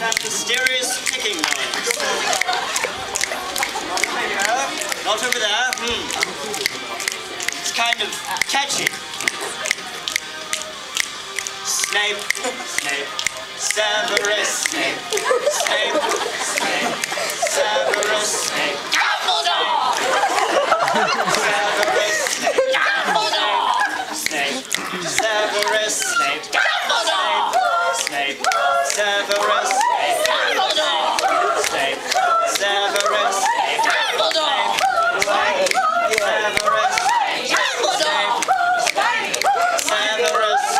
that mysterious ticking noise. Not over there. It's kind of catchy. Snape, Snape, Severus Snape, Snape, Snape, Severus Snape, Dumbledore! Severus Snape, Dumbledore! Snape, Severus Snape, Dumbledore! Snape, Severus Snape, Dumbledore! Snape, Severus Snape, Dumbledore! Severus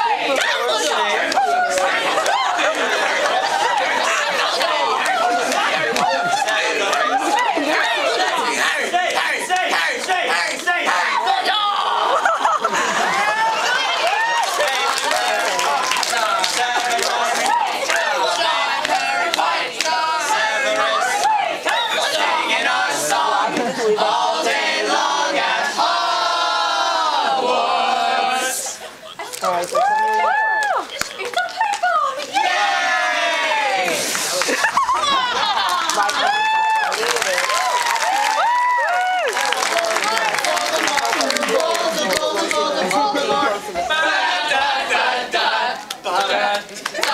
all day long at Hogwarts. It's the playground! Yay! Voldemort!